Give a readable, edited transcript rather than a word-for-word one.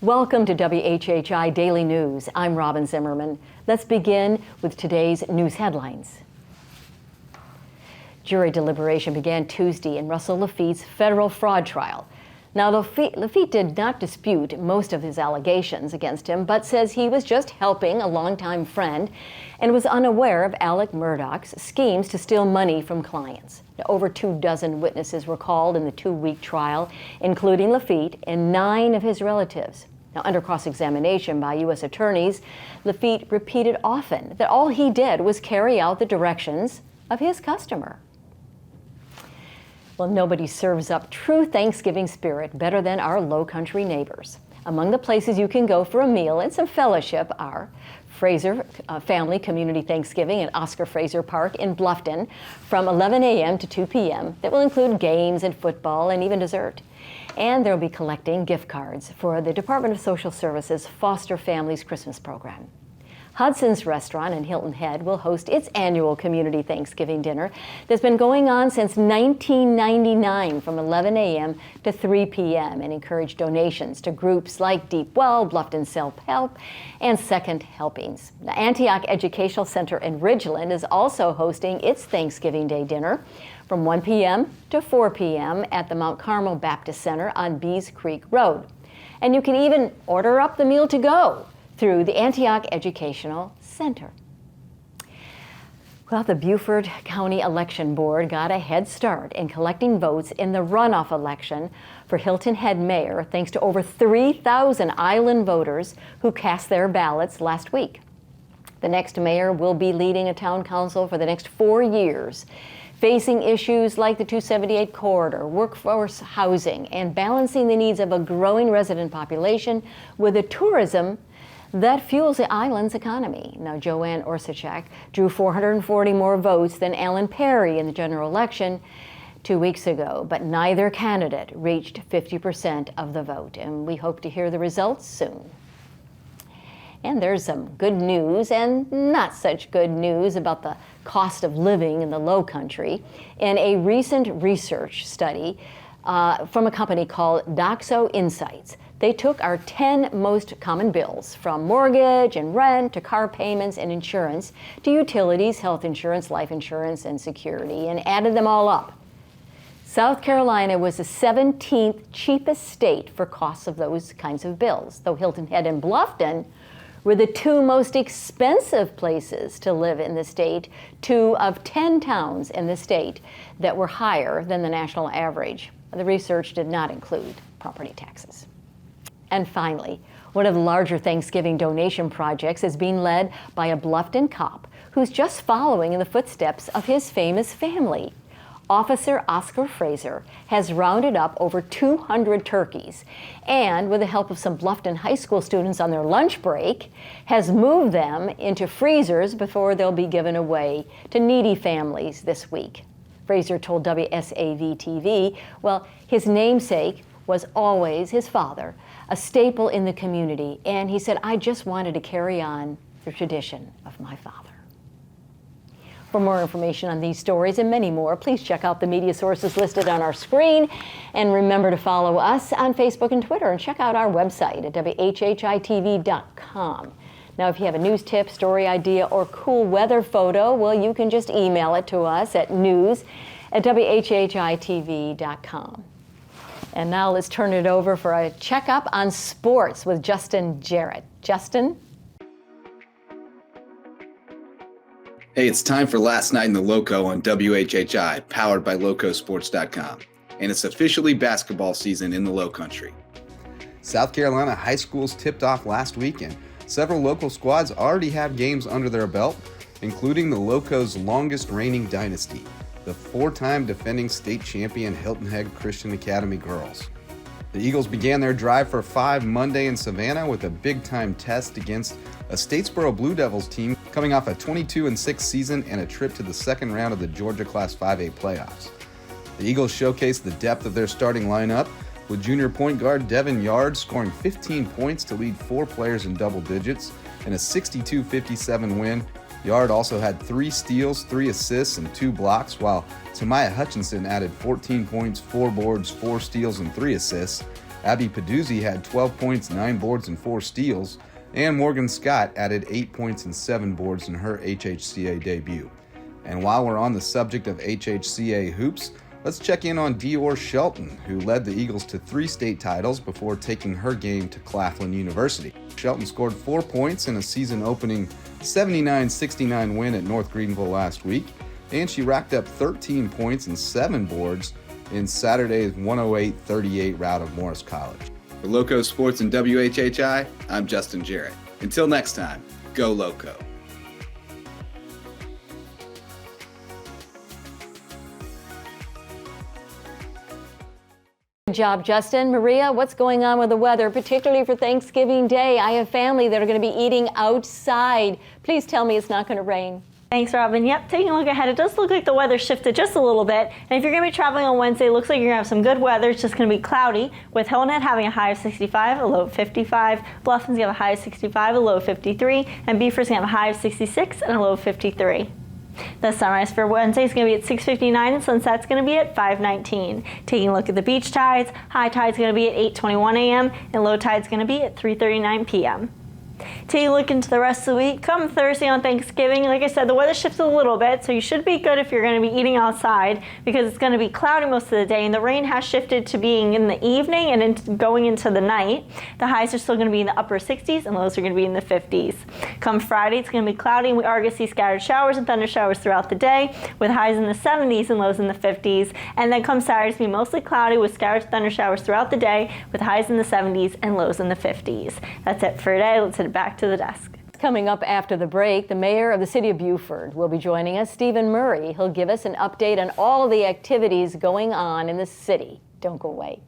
Welcome to WHHI Daily News. I'm Robin Zimmerman. Let's begin with today's news headlines. Jury deliberation began Tuesday in Russell Lafitte's federal fraud trial. Now, Lafitte did not dispute most of his allegations against him, but says he was just helping a longtime friend and was unaware of Alec Murdaugh's schemes to steal money from clients. Now, over 24 witnesses were called in the 2-week trial, including Lafitte and 9 of his relatives. Now, under cross-examination by U.S. attorneys, Lafitte repeated often that all he did was carry out the directions of his customer. Well, nobody serves up true Thanksgiving spirit better than our Lowcountry neighbors. Among the places you can go for a meal and some fellowship are Fraser Family Community Thanksgiving at Oscar Fraser Park in Bluffton from 11 a.m. to 2 p.m. That will include games and football and even dessert. And they'll be collecting gift cards for the Department of Social Services Foster Families Christmas program. Hudson's Restaurant in Hilton Head will host its annual community Thanksgiving dinner that's been going on since 1999 from 11 a.m. to 3 p.m. and encourage donations to groups like Deep Well, Bluffton Self-Help, and Second Helpings. The Antioch Educational Center in Ridgeland is also hosting its Thanksgiving Day dinner from 1 p.m. to 4 p.m. at the Mount Carmel Baptist Center on Bees Creek Road. And you can even order up the meal to go through the Antioch Educational Center. Well, the Beaufort County Election Board got a head start in collecting votes in the runoff election for Hilton Head Mayor, thanks to over 3,000 island voters who cast their ballots last week. The next mayor will be leading a town council for the next 4 years, facing issues like the 278 corridor, workforce housing, and balancing the needs of a growing resident population with the tourism that fuels the island's economy. Now, Joanne Orsachek drew 440 more votes than Alan Perry in the general election 2 weeks ago, but neither candidate reached 50% of the vote, and we hope to hear the results soon. And there's some good news and not such good news about the cost of living in the Lowcountry. In a recent research study from a company called Doxo Insights, they took our 10 most common bills, from mortgage and rent to car payments and insurance to utilities, health insurance, life insurance, and security, and added them all up. South Carolina was the 17th cheapest state for costs of those kinds of bills, though Hilton Head and Bluffton were the 2 most expensive places to live in the state, 2 of 10 towns in the state that were higher than the national average. The research did not include property taxes. And finally, one of the larger Thanksgiving donation projects is being led by a Bluffton cop who's just following in the footsteps of his famous family. Officer Oscar Fraser has rounded up over 200 turkeys and, with the help of some Bluffton High School students on their lunch break, has moved them into freezers before they'll be given away to needy families this week. Fraser told WSAV-TV, well, his namesake was always his father, a staple in the community, and he said, I just wanted to carry on the tradition of my father. For more information on these stories and many more, please check out the media sources listed on our screen, and remember to follow us on Facebook and Twitter, and check out our website at WHHITV.com. Now, if you have a news tip, story idea, or cool weather photo, well, you can just email it to us at news@WHHITV.com. And now let's turn it over for a checkup on sports with Justin Jarrett. Justin? Hey, it's time for Last Night in the Loco on WHHI, powered by LocoSports.com. And it's officially basketball season in the Lowcountry. South Carolina high schools tipped off last weekend. Several local squads already have games under their belt, including the Loco's longest reigning dynasty, the 4-time defending state champion Hilton Head Christian Academy girls. The Eagles began their drive for 5 Monday in Savannah with a big-time test against a Statesboro Blue Devils team coming off a 22-6 season and a trip to the second round of the Georgia Class 5A playoffs. The Eagles showcased the depth of their starting lineup, with junior point guard Devin Yard scoring 15 points to lead 4 players in double digits in a 62-57 win. Yard also had 3 steals, 3 assists, and 2 blocks, while Tamaya Hutchinson added 14 points, 4 boards, 4 steals, and 3 assists Abby Peduzzi had 12 points, 9 boards, and 4 steals, and Morgan Scott added 8 points and 7 boards in her HHCA debut. And while we're on the subject of HHCA hoops, let's check in on Dior Shelton, who led the Eagles to 3 state titles before taking her game to Claflin University. Shelton scored 4 points in a season-opening 79-69 win at North Greenville last week, and she racked up 13 points and 7 boards in Saturday's 108-38 rout of Morris College. For Loco Sports and WHHI, I'm Justin Jarrett. Until next time, go Loco. Good job, Justin. Maria, what's going on with the weather, particularly for Thanksgiving Day? I have family that are going to be eating outside. Please tell me it's not going to rain. Thanks, Robin. Yep, taking a look ahead, it does look like the weather shifted just a little bit. And if you're going to be traveling on Wednesday, it looks like you're going to have some good weather. It's just going to be cloudy, with Hillnet having a high of 65, a low of 55. Bluffton's going to have a high of 65, a low of 53. And Beaufort's going to have a high of 66 and a low of 53. The sunrise for Wednesday is going to be at 6:59 and sunset's going to be at 5:19. Taking a look at the beach tides, high tide's going to be at 8:21 a.m. and low tide's going to be at 3:39 p.m. Taking a look into the rest of the week, come Thursday on Thanksgiving, like I said, the weather shifts a little bit, so you should be good if you're going to be eating outside because it's going to be cloudy most of the day, and the rain has shifted to being in the evening and going into the night. The highs are still going to be in the upper 60s, and lows are going to be in the 50s. Come Friday, it's going to be cloudy, and we are going to see scattered showers and thunder showers throughout the day, with highs in the 70s and lows in the 50s. And then come Saturday, it's going to be mostly cloudy with scattered thunder showers throughout the day, with highs in the 70s and lows in the 50s. That's it for today. Let's head back to the desk. Coming up after the break, the mayor of the city of Beaufort will be joining us, Stephen Murray. He'll give us an update on all of the activities going on in the city. Don't go away.